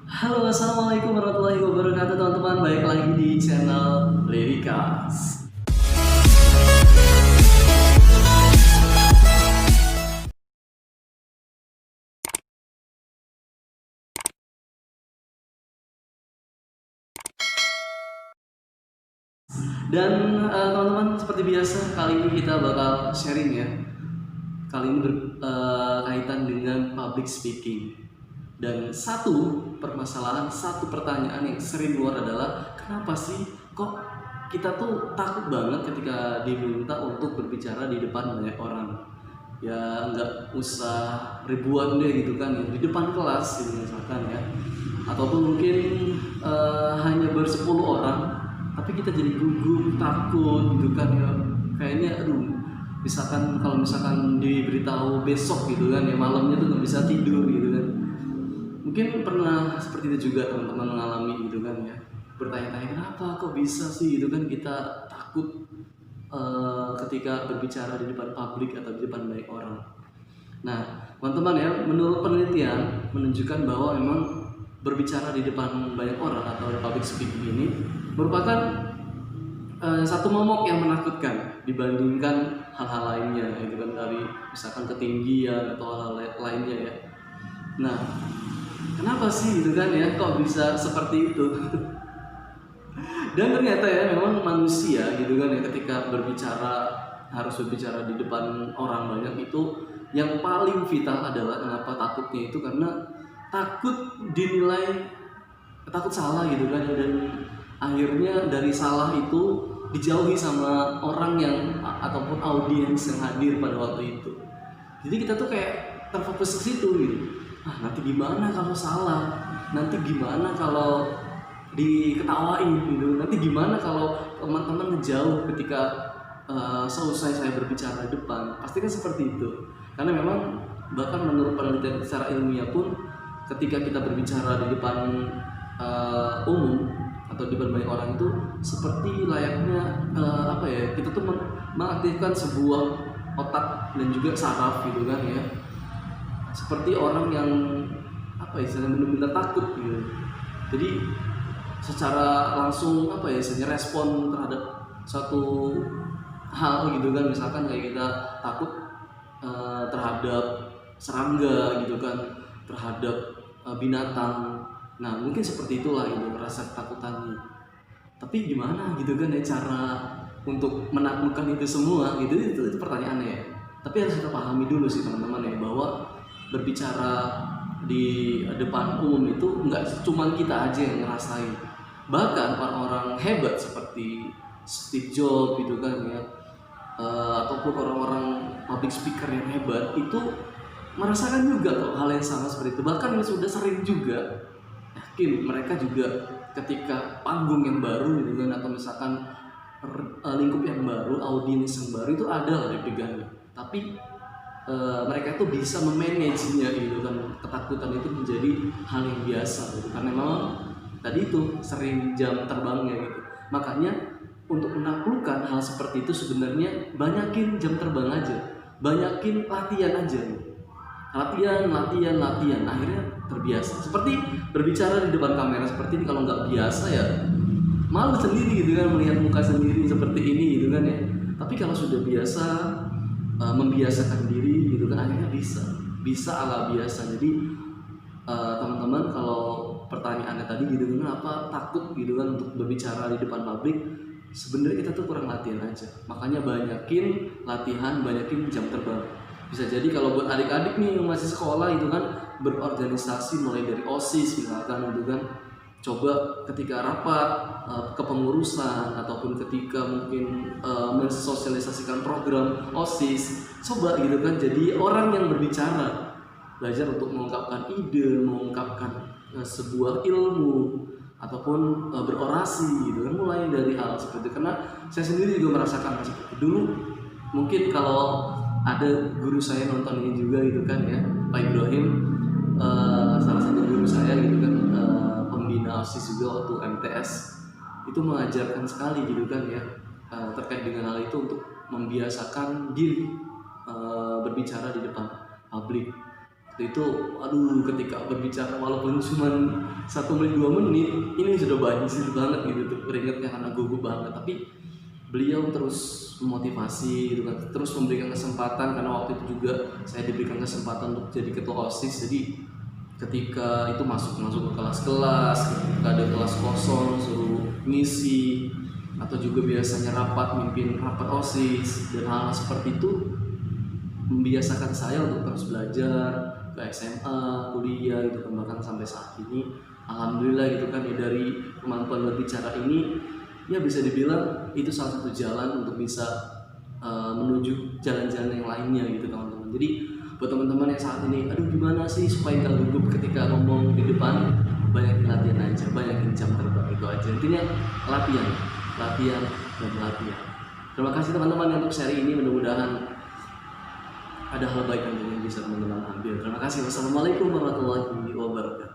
Halo, assalamualaikum warahmatullahi wabarakatuh teman-teman. Baik lagi di channel Lirikas. Dan teman-teman, seperti biasa kali ini kita bakal sharing ya. Kali ini berkaitan dengan public speaking. Dan satu permasalahan, satu pertanyaan yang sering keluar adalah kenapa sih kok kita tuh takut banget ketika diminta untuk berbicara di depan banyak orang. Ya nggak usah ribuan deh gitu kan ya, di depan kelas gitu misalkan ya, ataupun mungkin hanya bersepuluh orang tapi kita jadi gugup takut gitu kan ya, kayaknya aduh, misalkan kalau misalkan diberitahu besok gitu kan ya, malamnya tuh nggak bisa tidur gitu kan. Mungkin pernah seperti itu juga teman-teman mengalami gitu kan ya, bertanya-tanya kenapa kok bisa sih gitu kan kita takut ketika berbicara di depan publik atau di depan banyak orang. Nah, teman-teman ya, menurut penelitian menunjukkan bahwa memang berbicara di depan banyak orang atau public speaking ini merupakan satu momok yang menakutkan dibandingkan hal-hal lainnya, itu kan dari misalkan ketinggian atau hal-hal lainnya ya. Nah, kenapa sih gitu kan ya, kok bisa seperti itu? Dan ternyata ya memang manusia gitu kan ya, ketika harus berbicara di depan orang banyak itu yang paling vital adalah kenapa takutnya itu karena takut dinilai, takut salah gitu kan ya, dan akhirnya dari salah itu dijauhi sama orang yang ataupun audiens yang hadir pada waktu itu. Jadi kita tuh kayak terfokus ke situ gitu. Ah, nanti gimana kalau salah? Nanti gimana kalau diketawain gitu? Nanti gimana kalau teman-teman ngejauh ketika selesai saya berbicara di depan? Pasti kan seperti itu. Karena memang bahkan menurut penelitian secara ilmiah pun ketika kita berbicara di depan umum atau di depan banyak orang itu seperti layaknya apa ya, kita tuh mengaktifkan sebuah otak dan juga saraf gitu kan ya, seperti orang yang apa ya, benar-benar takut gitu. Jadi secara langsung apa ya, respon terhadap suatu hal gitu kan, misalkan kayak kita takut terhadap serangga gitu kan, terhadap binatang. Nah mungkin seperti itulah itu rasa ketakutannya. Tapi gimana gitu kan ya cara untuk menaklukkan itu semua gitu, itu pertanyaannya ya. Tapi harus kita pahami dulu sih teman-teman ya, bahwa berbicara di depan umum itu nggak cuma kita aja yang ngerasain. Bahkan orang-orang hebat seperti Steve Jobs gitu kan ya, ataupun orang-orang public speaker yang hebat itu merasakan juga kok hal yang sama seperti itu. Bahkan yang sudah sering juga, yakin mereka juga ketika panggung yang baru gitu kan, atau misalkan lingkup yang baru, audiens yang baru itu ada lah deg-degannya. Tapi mereka itu bisa memanagenya gitu kan, ketakutan itu menjadi hal yang biasa gitu, karena memang tadi itu sering jam terbangnya gitu. Makanya untuk menaklukkan hal seperti itu sebenarnya banyakin jam terbang aja, banyakin latihan aja gitu. Latihan, akhirnya terbiasa. Seperti berbicara di depan kamera seperti ini, kalau nggak biasa ya malu sendiri gitu kan, melihat muka sendiri seperti ini gitu kan ya. Tapi kalau sudah biasa, membiasakan diri gitu kan, akhirnya bisa ala biasa. Jadi teman-teman, kalau pertanyaannya tadi gitu kan, apa takut gitu kan untuk berbicara di depan publik, sebenarnya kita tuh kurang latihan aja. Makanya banyakin latihan, banyakin jam terbang. Bisa jadi kalau buat adik-adik nih yang masih sekolah itu kan, berorganisasi mulai dari OSIS misalkan gitu kan, coba ketika rapat kepengurusan ataupun ketika mungkin mensosialisasikan program OSIS, coba gitu kan jadi orang yang berbicara, belajar untuk mengungkapkan ide, mengungkapkan sebuah ilmu ataupun berorasi gitu kan, mulai dari hal seperti itu. Karena saya sendiri juga merasakan seperti itu. Dulu mungkin kalau ada guru saya nonton ini juga gitu kan ya, Pak Ibrahim, salah satu guru saya gitu kan, pembina OSIS juga waktu MTS, itu mengajarkan sekali gitu kan ya, terkait dengan hal itu untuk membiasakan diri berbicara di depan publik. itu aduh, ketika berbicara walaupun cuma 1 menit 2 menit ini sudah banjir banget gitu tuh keringetnya karena gugup banget, tapi beliau terus memotivasi gitu kan, terus memberikan kesempatan karena waktu itu juga saya diberikan kesempatan untuk jadi ketua OSIS. Jadi ketika itu masuk ke kelas-kelas, ketika ada kelas kosong suruh ngisi, atau juga biasanya rapat, mimpin rapat OSIS dan hal seperti itu membiasakan saya untuk terus belajar ke SMA, kuliah gitu kan, bahkan sampai saat ini alhamdulillah gitu kan ya, dari kemampuan berbicara ini ya bisa dibilang itu salah satu jalan untuk bisa menuju jalan-jalan yang lainnya gitu teman-teman. Jadi buat teman-teman yang saat ini aduh gimana sih supaya nggak gugup ketika ngomong di depan, banyak latihan aja, banyakin jam terbang, itu aja intinya. Latihan dan latihan. Terima kasih teman-teman untuk seri ini, mudah-mudahan ada hal baik yang bisa teman-teman ambil. Terima kasih. Wassalamualaikum warahmatullahi wabarakatuh.